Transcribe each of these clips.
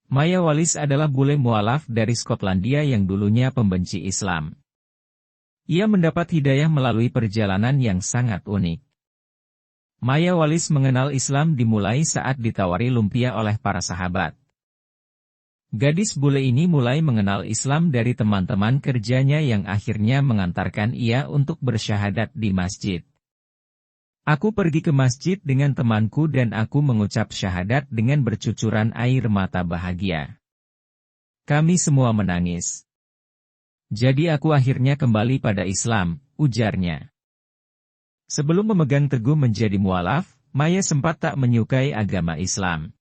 Maya Wallace adalah bule mualaf dari Skotlandia yang dulunya pembenci Islam. Ia mendapat hidayah melalui perjalanan yang sangat unik. Maya Wallace mengenal Islam dimulai saat ditawari lumpia oleh para sahabat. Gadis bule ini mulai mengenal Islam dari teman-teman kerjanya yang akhirnya mengantarkan ia untuk bersyahadat di masjid. Aku pergi ke masjid dengan temanku dan aku mengucap syahadat dengan bercucuran air mata bahagia. Kami semua menangis. Jadi aku akhirnya kembali pada Islam, ujarnya. Sebelum memegang teguh menjadi mualaf, Maya sempat tak menyukai agama Islam.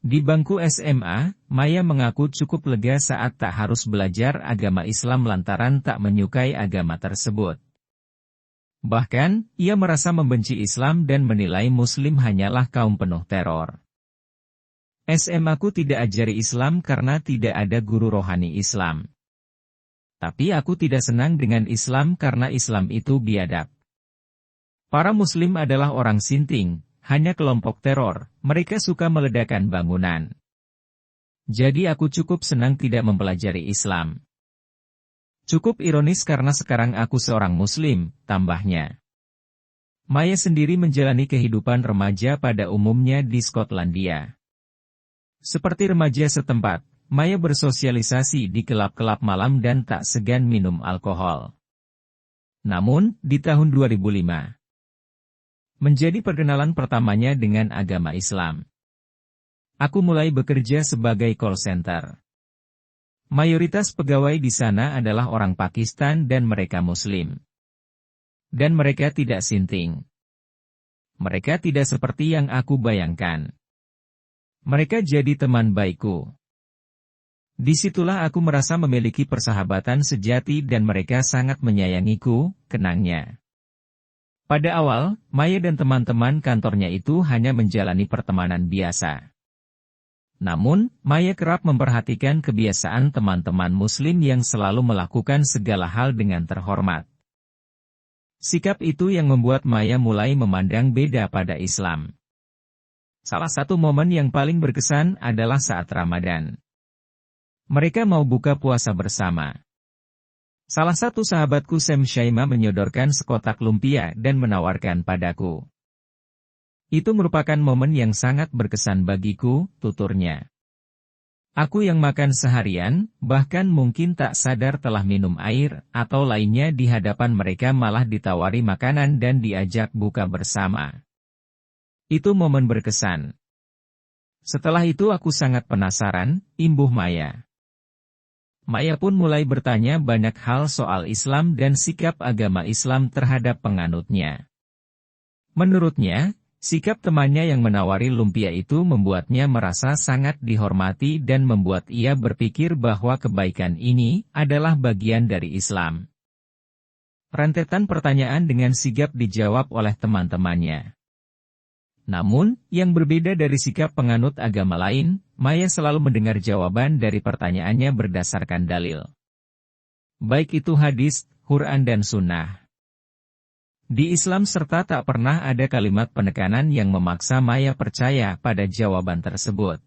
Di bangku SMA, Maya mengaku cukup lega saat tak harus belajar agama Islam lantaran tak menyukai agama tersebut. Bahkan, ia merasa membenci Islam dan menilai Muslim hanyalah kaum penuh teror. SMA-ku tidak ajari Islam karena tidak ada guru rohani Islam. Tapi aku tidak senang dengan Islam karena Islam itu biadab. Para Muslim adalah orang sinting. Hanya kelompok teror, mereka suka meledakkan bangunan. Jadi aku cukup senang tidak mempelajari Islam. Cukup ironis karena sekarang aku seorang Muslim, tambahnya. Maya sendiri menjalani kehidupan remaja pada umumnya di Skotlandia. Seperti remaja setempat, Maya bersosialisasi di kelab-kelab malam dan tak segan minum alkohol. Namun, di tahun 2005, menjadi perkenalan pertamanya dengan agama Islam. Aku mulai bekerja sebagai call center. Mayoritas pegawai di sana adalah orang Pakistan dan mereka Muslim. Dan mereka tidak sinting. Mereka tidak seperti yang aku bayangkan. Mereka jadi teman baikku. Disitulah aku merasa memiliki persahabatan sejati dan mereka sangat menyayangiku, kenangnya. Pada awal, Maya dan teman-teman kantornya itu hanya menjalani pertemanan biasa. Namun, Maya kerap memperhatikan kebiasaan teman-teman Muslim yang selalu melakukan segala hal dengan terhormat. Sikap itu yang membuat Maya mulai memandang beda pada Islam. Salah satu momen yang paling berkesan adalah saat Ramadan. Mereka mau buka puasa bersama. Salah satu sahabatku Sam Shaima menyodorkan sekotak lumpia dan menawarkan padaku. Itu merupakan momen yang sangat berkesan bagiku, tuturnya. Aku yang makan seharian, bahkan mungkin tak sadar telah minum air, atau lainnya di hadapan mereka malah ditawari makanan dan diajak buka bersama. Itu momen berkesan. Setelah itu aku sangat penasaran, imbuh Maya. Maya pun mulai bertanya banyak hal soal Islam dan sikap agama Islam terhadap penganutnya. Menurutnya, sikap temannya yang menawari lumpia itu membuatnya merasa sangat dihormati dan membuat ia berpikir bahwa kebaikan ini adalah bagian dari Islam. Rentetan pertanyaan dengan sigap dijawab oleh teman-temannya. Namun, yang berbeda dari sikap penganut agama lain, Maya selalu mendengar jawaban dari pertanyaannya berdasarkan dalil. Baik itu hadis, Quran dan sunnah. Di Islam serta tak pernah ada kalimat penekanan yang memaksa Maya percaya pada jawaban tersebut.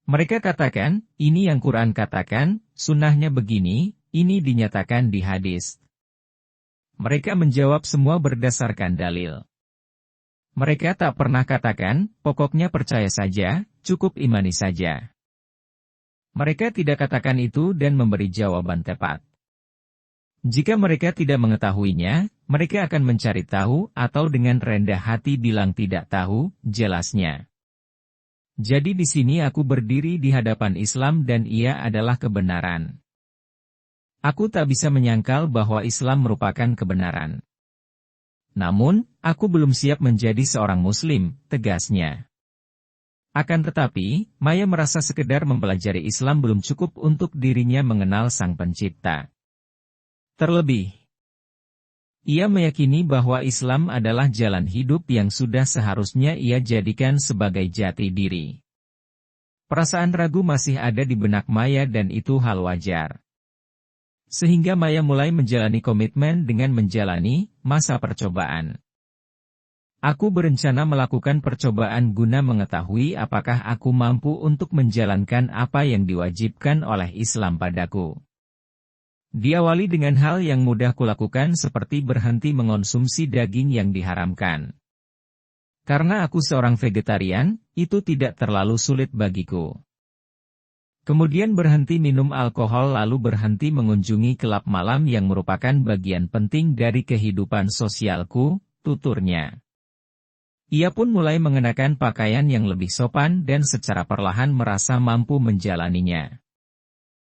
Mereka katakan, ini yang Quran katakan, sunnahnya begini, ini dinyatakan di hadis. Mereka menjawab semua berdasarkan dalil. Mereka tak pernah katakan, pokoknya percaya saja, cukup imani saja. Mereka tidak katakan itu dan memberi jawaban tepat. Jika mereka tidak mengetahuinya, mereka akan mencari tahu atau dengan rendah hati bilang tidak tahu, jelasnya. Jadi di sini aku berdiri di hadapan Islam dan ia adalah kebenaran. Aku tak bisa menyangkal bahwa Islam merupakan kebenaran. Namun, aku belum siap menjadi seorang Muslim, tegasnya. Akan tetapi, Maya merasa sekedar mempelajari Islam belum cukup untuk dirinya mengenal Sang Pencipta. Terlebih, ia meyakini bahwa Islam adalah jalan hidup yang sudah seharusnya ia jadikan sebagai jati diri. Perasaan ragu masih ada di benak Maya dan itu hal wajar. Sehingga Maya mulai menjalani komitmen dengan menjalani masa percobaan. Aku berencana melakukan percobaan guna mengetahui apakah aku mampu untuk menjalankan apa yang diwajibkan oleh Islam padaku. Diawali dengan hal yang mudah kulakukan seperti berhenti mengonsumsi daging yang diharamkan. Karena aku seorang vegetarian, itu tidak terlalu sulit bagiku. Kemudian berhenti minum alkohol lalu berhenti mengunjungi kelab malam yang merupakan bagian penting dari kehidupan sosialku, tuturnya. Ia pun mulai mengenakan pakaian yang lebih sopan dan secara perlahan merasa mampu menjalaninya.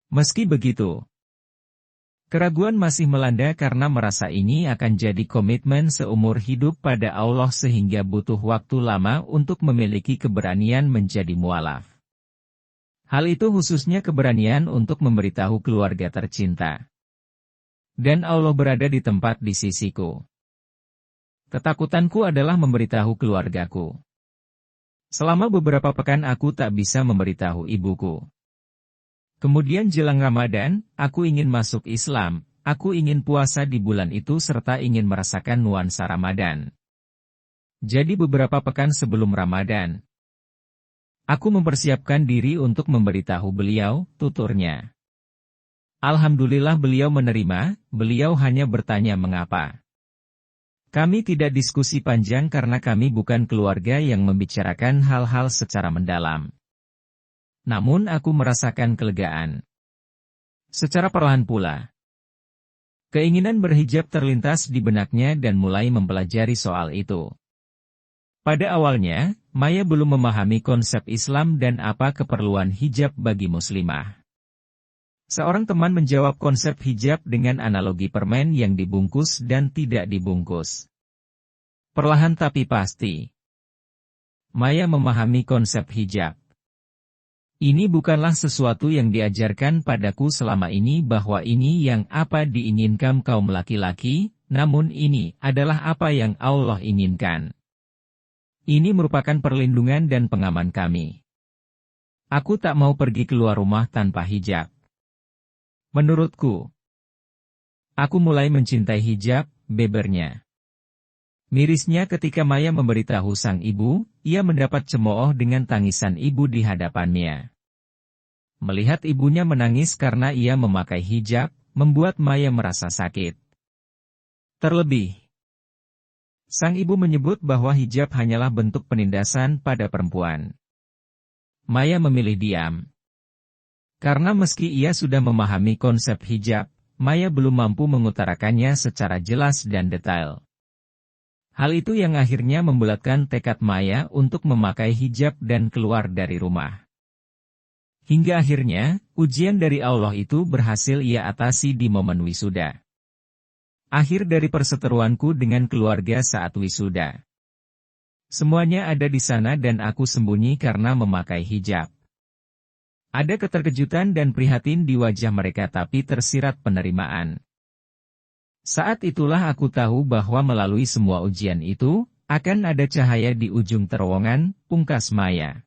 Meski begitu, keraguan masih melanda karena merasa ini akan jadi komitmen seumur hidup pada Allah sehingga butuh waktu lama untuk memiliki keberanian menjadi mualaf. Hal itu khususnya keberanian untuk memberitahu keluarga tercinta. Dan Allah berada di tempat di sisiku. Ketakutanku adalah memberitahu keluargaku. Selama beberapa pekan aku tak bisa memberitahu ibuku. Kemudian jelang Ramadan, aku ingin masuk Islam, aku ingin puasa di bulan itu serta ingin merasakan nuansa Ramadan. Jadi beberapa pekan sebelum Ramadan, aku mempersiapkan diri untuk memberitahu beliau, tuturnya. Alhamdulillah beliau menerima, beliau hanya bertanya mengapa. Kami tidak diskusi panjang karena kami bukan keluarga yang membicarakan hal-hal secara mendalam. Namun aku merasakan kelegaan. Secara perlahan pula, keinginan berhijab terlintas di benaknya dan mulai mempelajari soal itu. Pada awalnya, Maya belum memahami konsep Islam dan apa keperluan hijab bagi muslimah. Seorang teman menjawab konsep hijab dengan analogi permen yang dibungkus dan tidak dibungkus. Perlahan tapi pasti, Maya memahami konsep hijab. Ini bukanlah sesuatu yang diajarkan padaku selama ini bahwa ini yang apa diinginkan kaum laki-laki, namun ini adalah apa yang Allah inginkan. Ini merupakan perlindungan dan pengaman kami. Aku tak mau pergi keluar rumah tanpa hijab. Menurutku, aku mulai mencintai hijab, bebernya. Mirisnya ketika Maya memberitahu sang ibu, ia mendapat cemooh dengan tangisan ibu di hadapannya. Melihat ibunya menangis karena ia memakai hijab, membuat Maya merasa sakit. Terlebih, sang ibu menyebut bahwa hijab hanyalah bentuk penindasan pada perempuan. Maya memilih diam. Karena meski ia sudah memahami konsep hijab, Maya belum mampu mengutarakannya secara jelas dan detail. Hal itu yang akhirnya membulatkan tekad Maya untuk memakai hijab dan keluar dari rumah. Hingga akhirnya, ujian dari Allah itu berhasil ia atasi di momen wisuda. Akhir dari perseteruanku dengan keluarga saat wisuda. Semuanya ada di sana dan aku sembunyi karena memakai hijab. Ada keterkejutan dan prihatin di wajah mereka tapi tersirat penerimaan. Saat itulah aku tahu bahwa melalui semua ujian itu, akan ada cahaya di ujung terowongan, pungkas Maya.